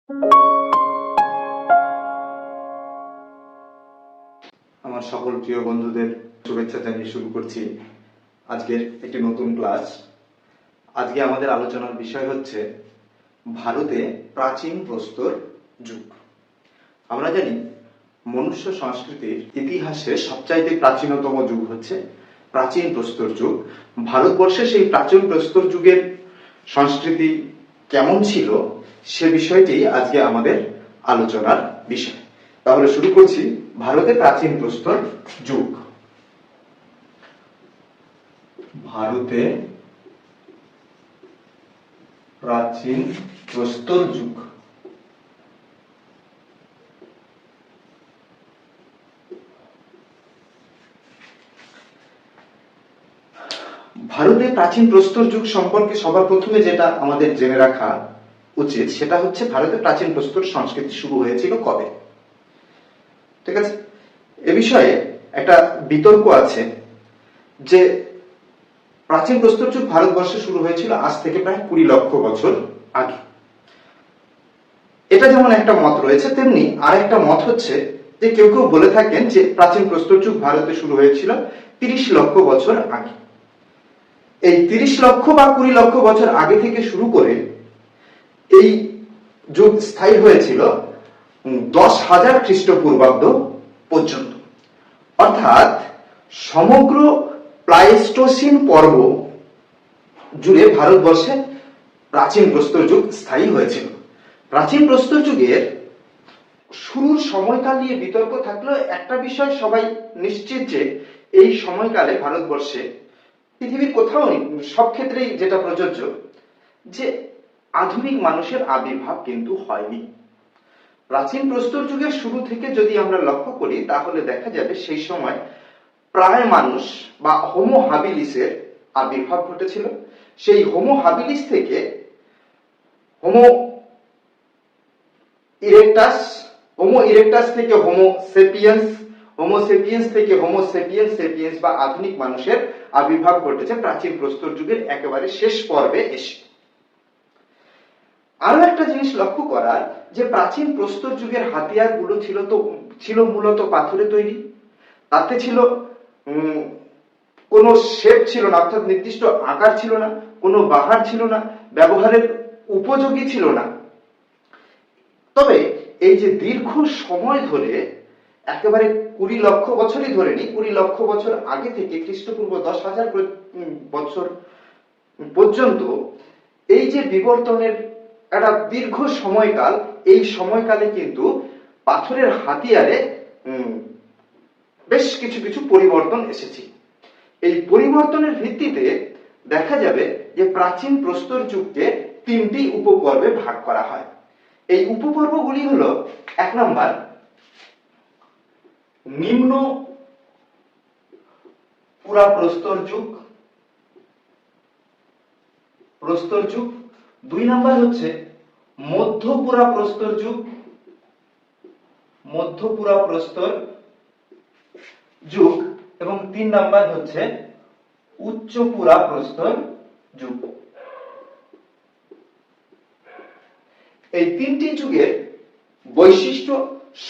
আমার সকল প্রিয় বন্ধুদের শুভেচ্ছা জানিয়ে শুরু করছি আজকের একটি নতুন ক্লাস। আজকে আমাদের আলোচনার বিষয় হচ্ছে ভারতে প্রাচীন প্রস্তর যুগ। আমরা জানি মনুষ্য সংস্কৃতির ইতিহাসে সবচাইতে প্রাচীনতম যুগ হচ্ছে প্রাচীন প্রস্তর যুগ। ভারতবর্ষে সেই প্রাচীন প্রস্তর যুগের সংস্কৃতি কেমন ছিল সে বিষয়টি আজকে আমাদের আলোচনার বিষয়। তাহলে শুরু করছি ভারতে প্রাচীন প্রস্তর যুগ। ভারতে প্রাচীন প্রস্তর যুগ। ভারতে প্রাচীন প্রস্তর যুগ সম্পর্কে সবার প্রথমে যেটা আমাদের জেনে রাখা উচিত সেটা হচ্ছে ভারতে প্রাচীন প্রস্তর সংস্কৃতি শুরু হয়েছিল কবে। ঠিক আছে, এ বিষয়ে একটা বিতর্ক আছে যে প্রাচীন প্রস্তর যুগ ভারতবর্ষে শুরু হয়েছিল আজ থেকে প্রায় 20 লক্ষ বছর আগে। এটা যেমন একটা মত রয়েছে, তেমনি আরেকটা মত হচ্ছে যে কেউ কেউ বলে থাকেন যে প্রাচীন প্রস্তর যুগ ভারতে শুরু হয়েছিল 30 লক্ষ বছর আগে। এই 30 লক্ষ বা 20 লক্ষ বছর আগে থেকে শুরু করে এই যুগ স্থায়ী হয়েছিল 10,000 খ্রিস্টপূর্বাব্দ পর্যন্ত। অর্থাৎ সমগ্র প্লাইস্টোসিন পর্ব জুড়ে ভারতবর্ষে প্রাচীন প্রস্তর যুগ স্থায়ী হয়েছিল। প্রাচীন প্রস্তর যুগের শুরুর সময়কাল নিয়ে বিতর্ক থাকলেও একটা বিষয় সবাই নিশ্চিত যে এই সময়কালে ভারতবর্ষে পৃথিবীর কোথাও সব ক্ষেত্রেই যেটা প্রযোজ্য যে আধুনিক মানুষের আবির্ভাব কিন্তু হয়নি। প্রাচীন প্রস্তর যুগের শুরু থেকে যদি আমরা লক্ষ্য করি তাহলে দেখা যাবে সেই সময় প্রায় মানুষ বা হোমো হাবিলিসের আবির্ভাব ঘটেছিল। সেই হোমো হাবিলিস থেকে হোমো ইরেক্টাস থেকে হোমো সেপিয়েন্স, হোমো সেপিয়েন্স থেকে হোমো সেপিয়েন্স সেপিয়েন্স বা আধুনিক মানুষের আবির্ভাব ঘটেছে প্রাচীন প্রস্তর যুগের একেবারে শেষ পর্বে এসে। আরো একটা জিনিস লক্ষ্য করার যে প্রাচীন প্রস্তর যুগের হাতিয়ার গুলো ছিল মূলত পাথরে তৈরি। তাতে ছিল কোনো শেপ ছিল না, অর্থাৎ নির্দিষ্ট আকার ছিল না, কোনো বাহার ছিল না, ব্যবহারের উপযোগী ছিল না। তবে এই যে দীর্ঘ সময় ধরে একেবারে 20 লক্ষ বছরই ধরে নি, 20 লক্ষ বছর আগে থেকে খ্রিস্টপূর্ব 10,000 বছর পর্যন্ত এই যে বিবর্তনের একটা দীর্ঘ সময়কাল, এই সময়কালে কিন্তু পাথরের হাতিয়ারে বেশ কিছু কিছু পরিবর্তন এসেছে। এই পরিবর্তনের ভিত্তিতে দেখা যাবে যে প্রাচীন প্রস্তর যুগকে 3টি উপপর্বে ভাগ করা হয়। এই উপপর্বগুলি হলো 1 নম্বর নিম্ন পুরা প্রস্তর যুগ, 2 নম্বর হচ্ছে মধ্যপুরা প্রস্তর যুগ এবং 3 নম্বর হচ্ছে উচ্চপুরা প্রস্তর যুগ। এই 3টি যুগের বৈশিষ্ট্য,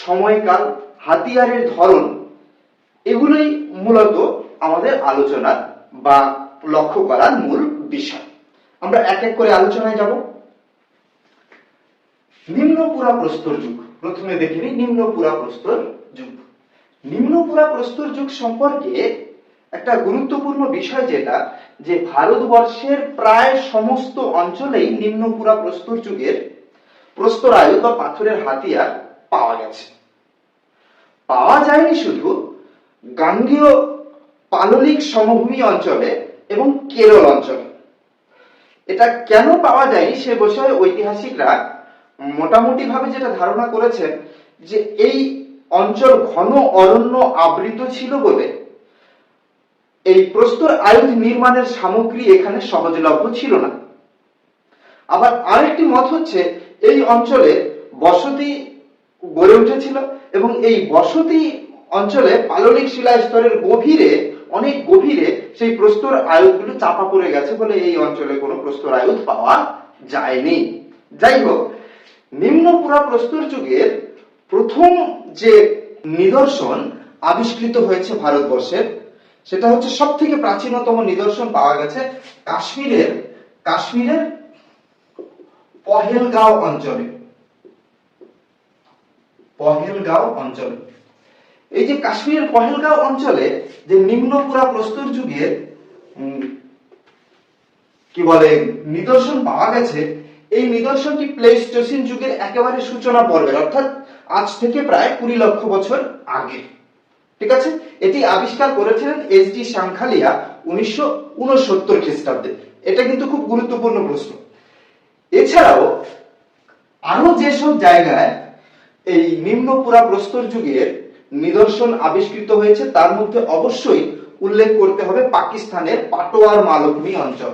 সময়কাল, হাতিয়ারের ধরন এগুলোই মূলত আমাদের আলোচনার বা লক্ষ্য করার মূল বিষয়। আমরা এক এক করে আলোচনায় যাব। নিম্নপুরা প্রস্তর যুগ প্রথমে দেখে নিই। নিম্নপুরা প্রস্তর যুগ, নিম্নপুরা প্রস্তর যুগ সম্পর্কে একটা গুরুত্বপূর্ণ বিষয় যেটা যে ভারতবর্ষের প্রায় সমস্ত অঞ্চলেই নিম্নপুরা প্রস্তর যুগের প্রস্তরায়ু বা পাথরের হাতিয়ার পাওয়া গেছে। পাওয়া যায়নি শুধু গাঙ্গেয় পাললিক সমভূমি অঞ্চলে এবং কেরল অঞ্চলে। এটা কেন পাওয়া যায়নি সে বিষয়ে ঐতিহাসিকরা মোটামুটি ভাবে যেটা ধারণা করেছেন যে এই অঞ্চল ঘন অরণ্য আবৃত ছিল বলে এই প্রস্তর আয়ুধ নির্মাণের সামগ্রী এখানে সহজলভ্য ছিল না। আবার আরেকটি মত হচ্ছে এই অঞ্চলে বসতি গড়ে উঠেছিল এবং এই বসতি অঞ্চলে পাললিক শিলা স্তরের গভীরে, অনেক গভীরে সেই প্রস্তর আয়ুধগুলো চাপা পড়ে গেছে বলে এই অঞ্চলে কোনো প্রস্তর আয়ুধ পাওয়া যায়নি। যাই হোক, নিম্ন পুরাপ্রস্তর যুগের প্রথম যে নিদর্শন আবিষ্কৃত হয়েছে ভারতবর্ষের, সেটা হচ্ছে সব থেকে প্রাচীনতম নিদর্শন পাওয়া গেছে কাশ্মীরের পহেলগাঁও অঞ্চলে। এই যে কাশ্মীরের পহেলগাঁও অঞ্চলে যে নিম্ন পুরাপ্রস্তর যুগের কি বলে নিদর্শন পাওয়া গেছে, এই নিদর্শনটি প্লেস্টোসিন যুগের একেবারে সূচনা পর্বের, অর্থাৎ আজ থেকে প্রায় 20 লক্ষ বছর আগে। ঠিক আছে, এটি আবিষ্কার করেছিলেন এস.ডি. সাংখালিয়া 1969 খ্রিস্টাব্দে। এটা কিন্তু খুব গুরুত্বপূর্ণ প্রশ্ন। এছাড়াও আরো যেসব জায়গায় এই নিম্ন পুরাপ্রস্তর যুগের নিদর্শন আবিষ্কৃত হয়েছে, তার মধ্যে অবশ্যই উল্লেখ করতে হবে পাকিস্তানের পাটোয়ার মালভূমি অঞ্চল।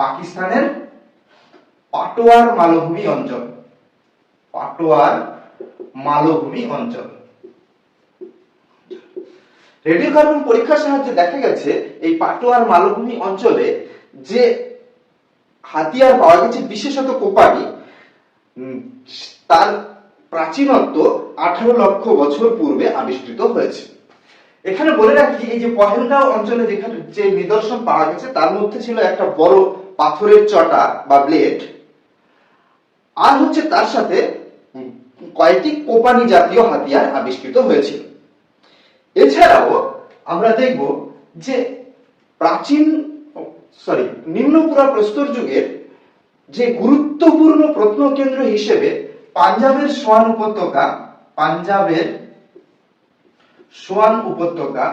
পাকিস্তানের পাটোয়ার মালভূমি অঞ্চল। রেডিওকার্বন পরীক্ষার সাহায্যে দেখা গেছে এই পাটোয়ার মালভূমি অঞ্চলে যে হাতিয়ার পাওয়া গেছে, বিশেষত কোপানি, তার প্রাচীনত্ব 18 লক্ষ বছর পূর্বে আবিষ্কৃত হয়েছে। এখানে বলে রাখি, এই যে পহেলগাঁও অঞ্চলে যেখানে যে নিদর্শন পাওয়া গেছে, তার মধ্যে ছিল একটা বড় পাথরের চটা বা ব্লেড, আর হচ্ছে তার সাথে কয়েকটি কোপানি জাতীয় হাতিয়ার আবিষ্কৃত হয়েছিল। এছাড়াও আমরা দেখব যে নিম্ন পুরাপ্রস্তর যুগের যে গুরুত্বপূর্ণ প্রত্নকেন্দ্র হিসেবে পাঞ্জাবের সোয়ান উপত্যকা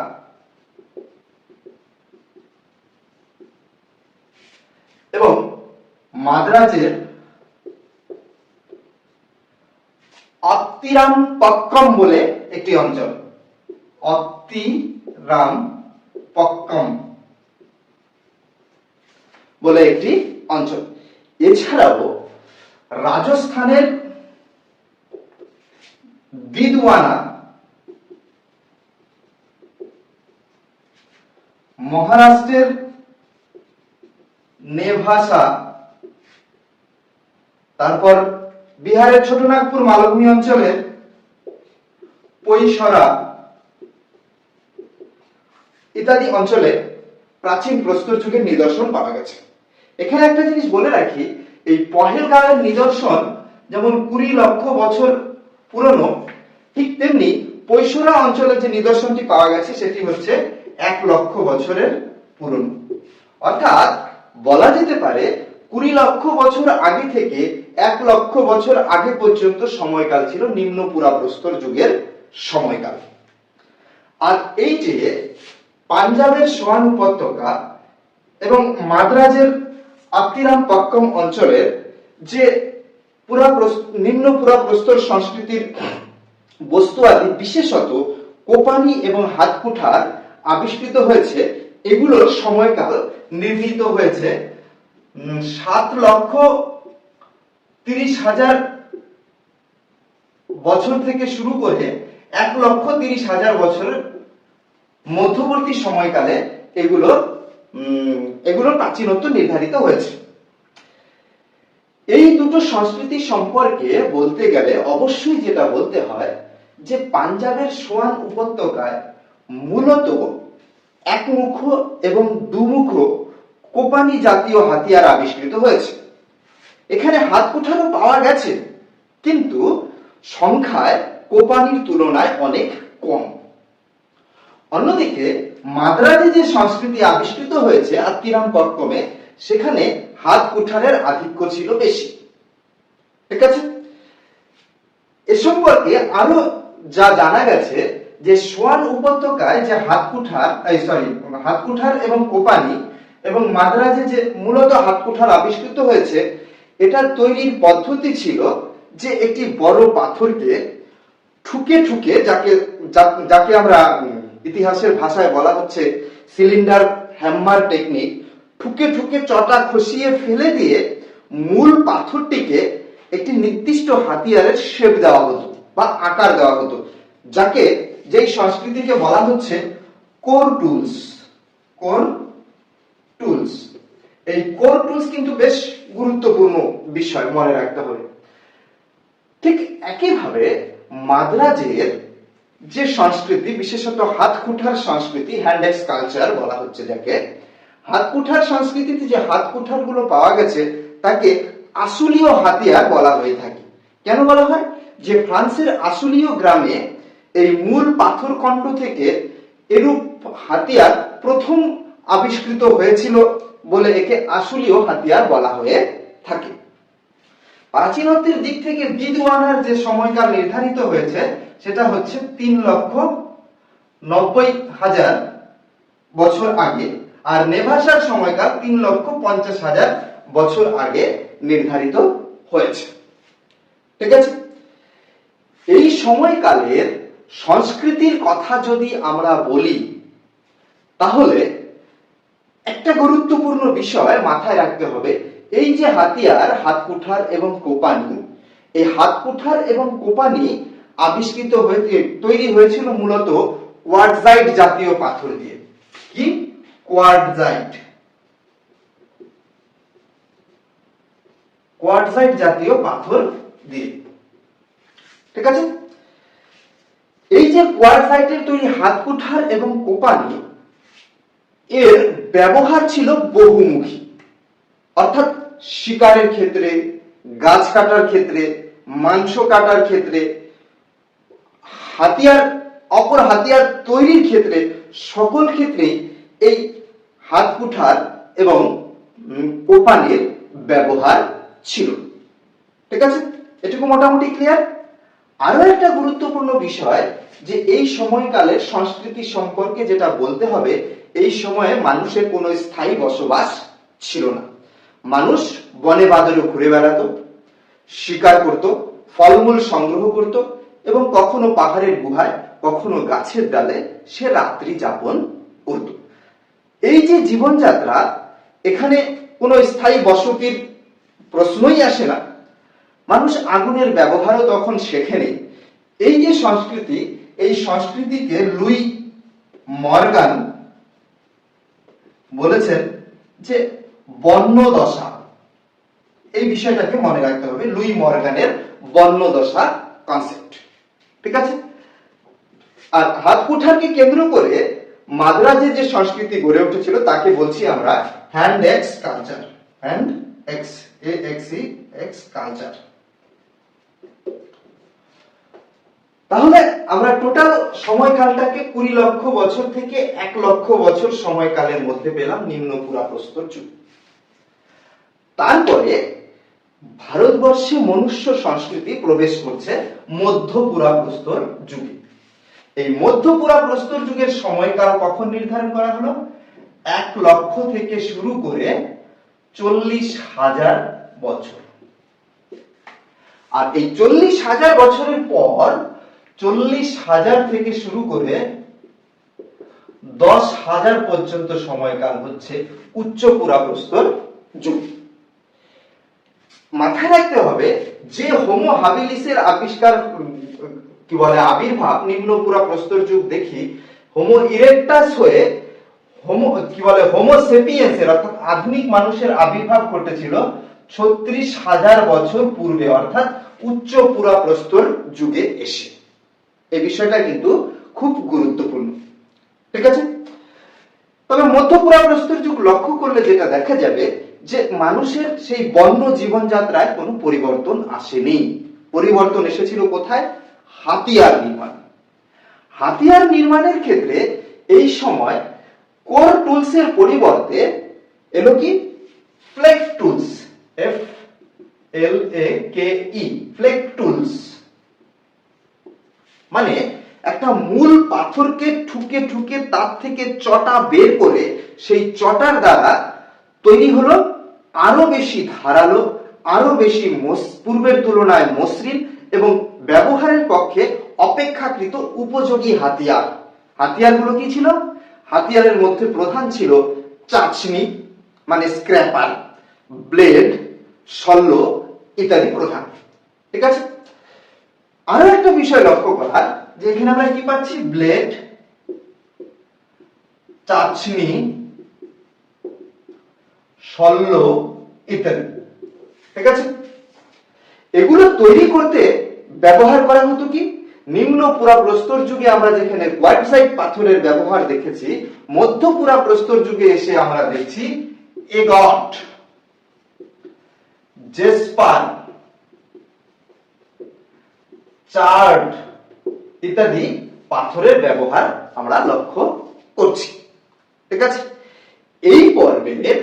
এবং মাদ্রাজের অত্তিরামপক্কম বলে একটি অঞ্চল, এছাড়াও রাজস্থানের দিদওয়ানা, মহারাষ্ট্রের নেভাসা, তারপর বিহারের ছোটনাগপুর মালভূমি অঞ্চলের পৈশরা ইত্যাদি অঞ্চলে প্রাচীন প্রস্তর যুগের নিদর্শন পাওয়া গেছে। এখানে একটা জিনিস বলে রাখি, এই পহেলগাঁওয়ের নিদর্শন যেমন 20 লক্ষ বছর পুরনো, ঠিক তেমনি পৈশরা অঞ্চলে যে নিদর্শনটি পাওয়া গেছে সেটি হচ্ছে 1 লক্ষ বছরের পুরনো। অর্থাৎ বলা যেতে পারে 20 লক্ষ বছর আগে থেকে 1 লক্ষ বছর আগে পর্যন্ত সময়কাল ছিল নিম্ন পুরাপ্রস্তর যুগের সময়কাল। আর এই যে পাঞ্জাবের সোয়ান উপত্যকা এবং মাদ্রাজের অত্তিরামপক্কম অঞ্চলের যে নিম্ন পুরাপ্রস্তর সংস্কৃতির বস্তু আদি, বিশেষত কোপানি এবং হাতকুঠার আবিষ্কৃত হয়েছে, এগুলোর সময়কাল নির্ণীত হয়েছে 7,30,000 বছর থেকে শুরু করে 1,30,000 বছরের মধ্যবর্তী সময়কালে এগুলোর প্রাচীনত্ব নির্ধারিত হয়েছে। এই দুটো সংস্কৃতি সম্পর্কে বলতে গেলে অবশ্যই যেটা বলতে হয় যে পাঞ্জাবের সোয়ান উপত্যকায় মূলত একমুখ এবং দুমুখ কোপানি জাতীয় হাতিয়ার আবিষ্কৃত হয়েছে। এখানে হাতকুঠারও পাওয়া গেছে, কিন্তু সংখ্যায় কোপানির তুলনায় অনেক কম। অন্যদিকে মাদ্রাজে যে সংস্কৃতি আবিষ্কৃত হয়েছে অত্তিরামপক্কমে, সেখানে হাতকুঠারের আধিক্য ছিল বেশি। ঠিক আছে, এ সম্পর্কে আরো যা জানা গেছে যে সোয়ান উপত্যকায় যে হাতকুঠার এবং কোপানি এবং মাদ্রাজে যে মূলত হাতকুঠার আবিষ্কৃত হয়েছে, এটার তৈরির পদ্ধতি ছিল যে একটি বড় পাথরকে ঠুকে ঠুকে, যাকে আমরা ইতিহাসের ভাষায় বলা হচ্ছে সিলিন্ডার হ্যামার টেকনিক, ঠুকে ঠুকে চটা খসিয়ে ফেলে দিয়ে মূল পাথরটিকে একটি নির্দিষ্ট হাতিয়ারের শেপ দেওয়া হতো বা আকার দেওয়া হতো, যেই সংস্কৃতিকে বলা হচ্ছে কোর টুলস। এই কোর টুলস কিন্তু বেশ গুরুত্বপূর্ণ বিষয়, মনে রাখতে হবে। ঠিক একইভাবে মাদ্রাজের যে সংস্কৃতি, বিশেষত হাত কুঠার সংস্কৃতি, হ্যান্ড এক্স কালচার বলা হচ্ছে যাকে, হাত কুঠার সংস্কৃতিতে যে হাত কুঠার গুলো পাওয়া গেছে তাকে আসুলীয় হাতিয়ার বলা হয়ে থাকে। কেন বলা হয়? যে ফ্রান্সের আসুলীয় গ্রামে এই মূল পাথরখণ্ড থেকে এরূপ হাতিয়ার প্রথম আবিষ্কৃত হয়েছিল বলে একে আসুলীয় হাতিয়ার বলা হয়ে থাকে। প্রাচীনত্বের দিক থেকে বিদওয়ানার যে সময়কাল নির্ধারিত হয়েছে সেটা হচ্ছে 3,90,000 বছর আগে, আর নেভাসার সময়কাল 3,50,000 বছর আগে নির্ধারিত হয়েছে। ঠিক আছে, এই সময়কালের সংস্কৃতির কথা যদি আমরা বলি তাহলে একটা গুরুত্বপূর্ণ বিষয় মাথায় রাখতে হবে। এই যে হাতিয়ার, হাত কুঠার এবং কোপানি, এই হাত কুঠার এবং কোপানি আবিষ্কৃত তৈরি হয়েছিল মূলত কোয়ার্টজাইট জাতীয় পাথর দিয়ে। কি? কোয়ার্টজাইট, কোয়ার্টজাইট জাতীয় পাথর দিয়ে। ঠিক আছে, এই যে কোয়ার্টজাইটের তৈরি হাত কুঠার এবং কোপানি, এর ব্যবহার ছিল বহুমুখী, অর্থাৎ শিকারের ক্ষেত্রে, গাছ কাটার ক্ষেত্রে, মাংস কাটার ক্ষেত্রে, হাতিয়ার, অপর হাতিয়ার তৈরির ক্ষেত্রে, সকল ক্ষেত্রেই এই হাত কুঠার এবং কোপানির ব্যবহার ছিল। ঠিক আছে, এটুকু মোটামুটি ক্লিয়ার। আরো একটা গুরুত্বপূর্ণ বিষয় যে এই সময়কালের সংস্কৃতি সম্পর্কে যেটা বলতে হবে, এই সময়ে মানুষের কোনো স্থায়ী বসবাস ছিল না। মানুষ বনে বাদরে ঘুরে বেড়াতো, শিকার করত, ফলমূল সংগ্রহ করত এবং কখনো পাহাড়ের গুহায়, কখনো গাছের ডালে সে রাত্রি যাপন করত। এই যে জীবনযাত্রা, এখানে কোনো স্থায়ী বসতির প্রশ্নই আসে না। মানুষ আগুনের ব্যবহারও তখন শেখেনি। এই যে সংস্কৃতি, এই সংস্কৃতিকে লুই মর্গান বলেছেন যে বন্যদশা। এই বিষয়টাকে মনে রাখতে হবে, লুই মর্গানের বন্যদশা কনসেপ্ট। ঠিক আছে, আর হাত কুঠারকে কেন্দ্র করে মাদ্রাজের যে সংস্কৃতি গড়ে উঠেছিল তাকে বলছি আমরা hand x culture. Hand x, x culture. তাহলে আমরা টোটাল সময়কালটাকে 20 লক্ষ বছর থেকে 1 লক্ষ বছর সময়কালের মধ্যে পেলাম নিম্ন পুরাপ্রস্তর যুগ। তারপরে ভারতবর্ষে মনুষ্য সংস্কৃতি প্রবেশ করছে মধ্য পুরাপ্রস্তর যুগে। এই মধ্য পুরাপ্রস্তর যুগের সময়কাল কখন নির্ধারণ করা হলো? 1 লক্ষ থেকে শুরু করে 40,000 বছর। আর এই 40,000 বছরের পর 40,000 থেকে শুরু করে 10,000 পর্যন্ত সময়কাল হচ্ছে উচ্চ পুরাপ্রস্তর যুগ। মাথায় রাখতে হবে যে হোমো হাবিলিসের আবিষ্কার, কি বলে, আবির্ভাব নিম্ন পুরাপ্রস্তর যুগ দেখি, হোমো ইরেক্টাস হয়ে হোমো সেপিয়েন্সের অর্থাৎ আধুনিক মানুষের আবির্ভাব ঘটেছিল 36,000 বছর পূর্বে, অর্থাৎ উচ্চ পুরাপ্রস্তর যুগে এসে। এই বিষয়টা কিন্তু খুব গুরুত্বপূর্ণ। ঠিক আছে, তবে মধ্য পুরাপ্রস্তর যুগ লক্ষ্য করলে যেটা দেখা যাবে যে মানুষের সেই বন্য জীবনযাত্রায় কোনো পরিবর্তন আসেনি। পরিবর্তন এসেছিল কোথায়? হাতিয়ার নির্মাণ। হাতিয়ার নির্মাণের ক্ষেত্রে এই সময় কোর টুলসের পরিবর্তে এলো কি? ফ্লেক টুলস, FLAKE, ফ্লেক টুলস। মানে একটা মূল পাথরকে ঠুকে ঠুকে তার থেকে চটা বের করে সেই চটার দ্বারা তৈরি হলো আরো বেশি ধারালো, আরো বেশি পূর্বের তুলনায় মসৃণ এবং ব্যবহারের পক্ষে অপেক্ষাকৃত উপযোগী হাতিয়ার। হাতিয়ারগুলো কি ছিল? হাতিয়ারের মধ্যে প্রধান ছিল চাচনি মানে স্ক্র্যাপার, ব্লেড, শল্য ইত্যাদি প্রধান। ঠিক আছে, আরো একটা বিষয় লক্ষ্য করা যে এখানে আমরা কি পাচ্ছি? ব্লেড, চাচনি, শল্য ইত্যাদি। ঠিক আছে, এগুলো তৈরি করতে ব্যবহার করা হতো কি, নিম্ন পুরা প্রস্তর যুগে আমরা যেখানে কোয়ার্টজাইট পাথরের ব্যবহার দেখেছি, মধ্য পুরা প্রস্তর যুগে এসে আমরা দেখছি এগট, জেসপার, চার্ড ইত্যাদি পাথরের ব্যবহার আমরা লক্ষ্য করছি। ঠিক আছে, এই পর্বের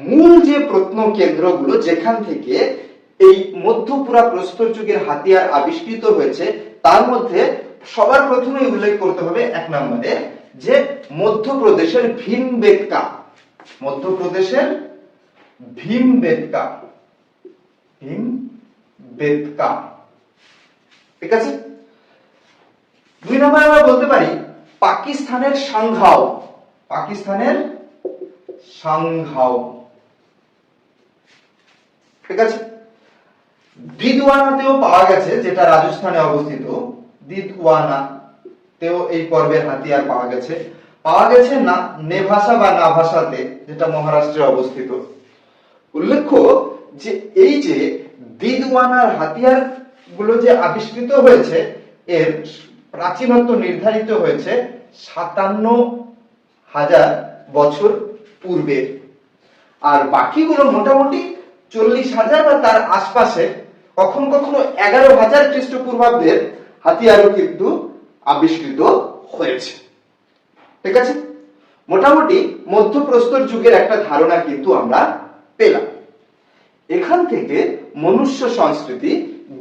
মূল যে প্রত্ন কেন্দ্রগুলো যেখান থেকে এই মধ্যপুরা প্রস্তর যুগের হাতিয়ার আবিষ্কৃত হয়েছে, তার মধ্যে সবার প্রথমে উল্লেখ করতে হবে এক নম্বরে যে মধ্যপ্রদেশের ভীমবেটকা, মধ্যপ্রদেশের ভীমবেটকা, ভীমবেটকা। ঠিক আছে, দুই নম্বরে আমরা বলতে পারি পাকিস্তানের সাংঘাও, পাকিস্তানের সাংঘাও। ঠিক আছে, দিদওয়ানাতেও পাওয়া গেছে, যেটা রাজস্থানে অবস্থিত, দিদওয়ানাতেও এই পর্বের হাতিয়ার পাওয়া গেছে। পাওয়া গেছে না নেভাসা বা নাভাসাতে, যেটা মহারাষ্ট্রে অবস্থিত। উল্লেখ্য যে এই যে দিদওয়ানার হাতিয়ার গুলো যে আবিষ্কৃত হয়েছে, এর প্রাচীনত্ব নির্ধারিত হয়েছে 57,000 বছর পূর্বে, আর বাকিগুলো মোটামুটি 40,000 বা তার আশপাশে, কখনো কখনো 11,000 খ্রিস্টপূর্বাব্দের হাতিয়ারও কিন্তু আবিষ্কৃত হয়েছে। ঠিক আছে, মোটামুটি মধ্যপ্রস্তর যুগের একটা ধারণা কিন্তু আমরা পেলাম। এখান থেকে মনুষ্য সংস্কৃতি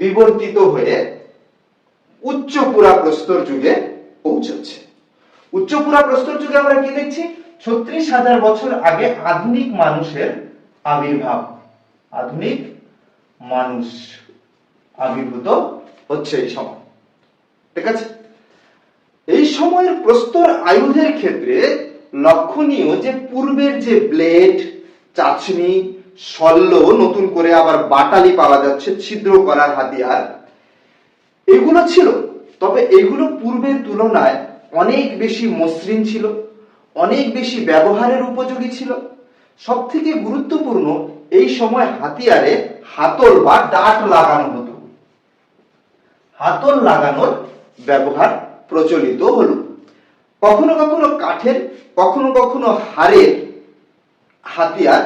বিবর্তিত হয়ে উচ্চপুরা প্রস্তর যুগে পৌঁছচ্ছে। উচ্চপুরা প্রস্তর যুগে আমরা কি দেখছি, 36,000 বছর আগে আধুনিক মানুষের আবির্ভাব, আধুনিক মানুষ আবির্ভূত হচ্ছে এই সময়। ঠিক আছে, এই সময়ের প্রস্তর আয়ুধের ক্ষেত্রে লক্ষণীয় যে পূর্বের যে ব্লেড, চাচনি, শল্য, নতুন করে আবার বাটালি পাওয়া যাচ্ছে, ছিদ্র করার হাতিয়ার, এগুলো ছিল। তবে এগুলো পূর্বের তুলনায় অনেক বেশি মসৃণ ছিল, অনেক বেশি ব্যবহারের উপযোগী ছিল। সব থেকে গুরুত্বপূর্ণ, এই সময় হাতিয়ারে হাতল বা ডাট লাগানো হতো, হাতল লাগানোর ব্যবহার প্রচলিত হলো। কখনো কখনো কাঠের, কখনো কখনো হাড়ের হাতিয়ার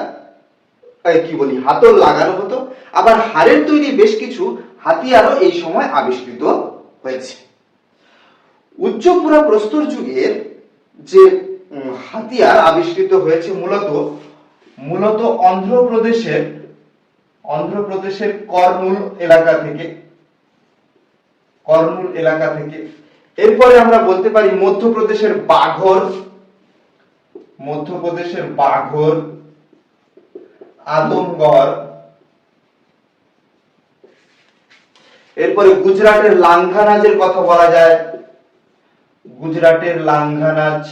হাতল লাগানো হতো। আবার হাড়ের তৈরি বেশ কিছু হাতিয়ারও এই সময় আবিষ্কৃত হয়েছে। উচ্চপুরা প্রস্তর যুগের যে হাতিয়ার আবিষ্কৃত হয়েছে মূলত অন্ধ্রপ্রদেশের কর্নুল এলাকা থেকে। এরপরে আমরা বলতে পারি মধ্যপ্রদেশের বাঘর, আদমগড়। এরপরে গুজরাটের লাঙ্ঘানাজের কথা বলা যায়, গুজরাটের লাঙ্ঘানাজ।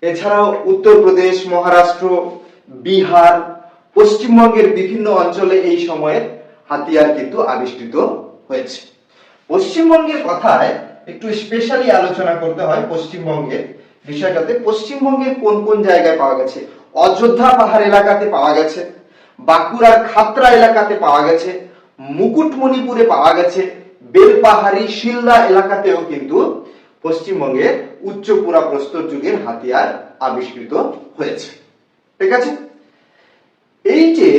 এছাড়াও উত্তরপ্রদেশ, মহারাষ্ট্র, বিহার, পশ্চিমবঙ্গের বিভিন্ন অঞ্চলে এই সময়ের হাতিয়ার কিন্তু আবিষ্কৃত হয়েছে। পশ্চিমবঙ্গের কথায় একটু স্পেশালি আলোচনা করতে হয় পশ্চিমবঙ্গের বিষয়টাতে। পশ্চিমবঙ্গের কোন কোন জায়গায় পাওয়া গেছে, অযোধ্যা পাহাড় এলাকাতে পাওয়া গেছে, বাঁকুড়ার খাতড়া এলাকাতে পাওয়া গেছে, মুকুটমণিপুরে পাওয়া গেছে, বেলপাহাড়ি, শিলদা এলাকাতেও কিন্তু পশ্চিমবঙ্গের উচ্চপুরা প্রস্তর যুগের হাতিয়ার আবিষ্কৃত হয়েছে। ঠিক আছে, এই যে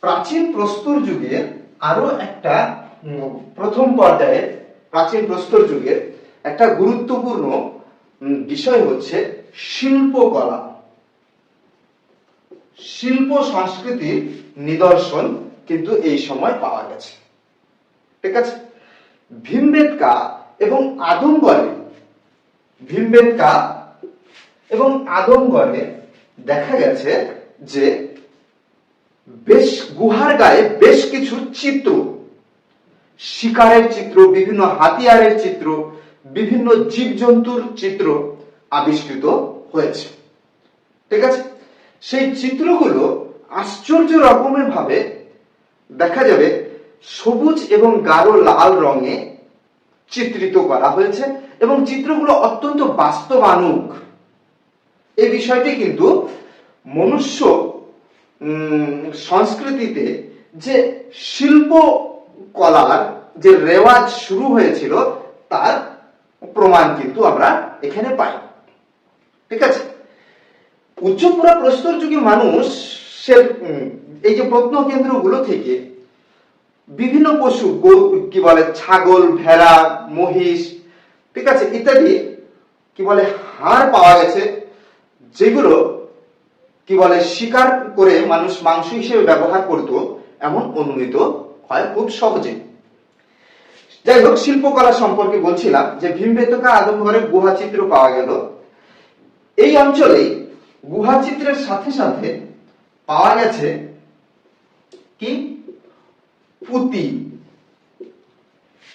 প্রাচীন প্রস্তর যুগের আরো একটা প্রথম পর্যায়ে প্রাচীন প্রস্তর যুগের একটা গুরুত্বপূর্ণ বিষয় হচ্ছে শিল্পকলা, শিল্প সংস্কৃতির নিদর্শন কিন্তু এই সময় পাওয়া গেছে। ঠিক আছে, ভীমবেটকা এবং আদমগড়ে দেখা গেছে যে বেশ গুহার গায়ে বেশ কিছু চিত্র, শিকারের চিত্র, বিভিন্ন হাতিয়ারের চিত্র, বিভিন্ন জীবজন্তুর চিত্র আবিষ্কৃত হয়েছে। ঠিক আছে, সেই চিত্রগুলো আশ্চর্য রকমের ভাবে দেখা যাবে সবুজ এবং গাঢ় লাল রঙে চিত্রিত করা হয়েছে এবং চিত্রগুলো অত্যন্ত বাস্তবানুগ। এই বিষয়টি কিন্তু মনুষ্য সংস্কৃতিতে যে শিল্প কলার যে রেওয়াজ শুরু হয়েছিল তার প্রমাণ কিন্তু আমরা এখানে পাই। ঠিক আছে, উচ্চপুরা প্রস্তর যুগে মানুষের এই যে প্রত্নকেন্দ্রগুলো থেকে বিভিন্ন পশু, কি বলে, ছাগল, ভেড়া, মহিষ, ঠিক আছে, ইত্যাদি কি বলে হাড় পাওয়া গেছে, যেগুলো কি বলে শিকার করে মানুষ মাংস হিসেবে ব্যবহার করত, এমন অনুমিত হয় খুব সহজে। যাই হোক, শিল্পকলা সম্পর্কে বলছিলাম যে ভীমবেটকা আদমঘরে গুহা চিত্র পাওয়া গেল। এই অঞ্চলে গুহা চিত্রের সাথে সাথে পাওয়া গেছে কি পুঁতি।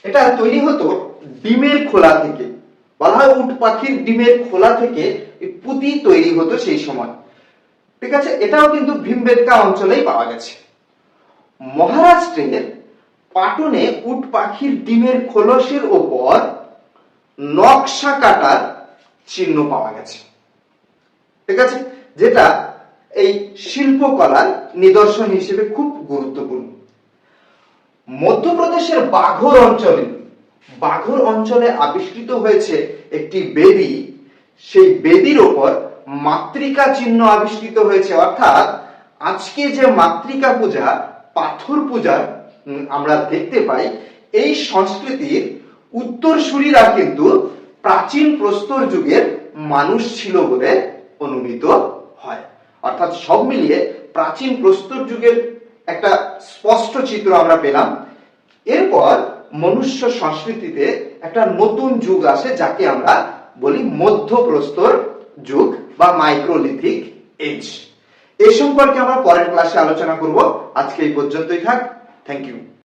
এটা তৈরি হতো ডিমের খোলা থেকে, বলা হয় উট পাখির ডিমের খোলা থেকে পুঁতি তৈরি হতো সেই সময়। ঠিক আছে, এটাও কিন্তু ভীমবেটকা অঞ্চলেই পাওয়া গেছে। মহারাষ্ট্রের পাটনে উট পাখির ডিমের খোলসের ওপর নকশা কাটার চিহ্ন পাওয়া গেছে। ঠিক আছে, যেটা এই শিল্পকলার নিদর্শন হিসেবে খুব গুরুত্বপূর্ণ। মধ্যপ্রদেশের বাঘর অঞ্চলে আবিষ্কৃত হয়েছে একটি বেদী। সেই বেদির ওপর মাতৃকা চিহ্ন আবিষ্কৃত হয়েছে, অর্থাৎ আজকে যে মাতৃকা পূজা, পাথর পূজা আমরা দেখতে পাই, এই সংস্কৃতির উত্তরসূরিরা কিন্তু প্রাচীন প্রস্তর যুগের মানুষ ছিল বলে অনুমিত হয়। অর্থাৎ সব মিলিয়ে প্রাচীন প্রস্তর যুগের একটা স্পষ্ট চিত্র আমরা পেলাম। এরপর মনুষ্য সংস্কৃতিতে একটা নতুন যুগ আসে, যাকে আমরা বলি মধ্যপ্রস্তর যুগ বা মাইক্রোলিথিক এজ। এই সম্পর্কে আমরা পরের ক্লাসে আলোচনা করব। আজকে এই পর্যন্তই থাক। Thank you.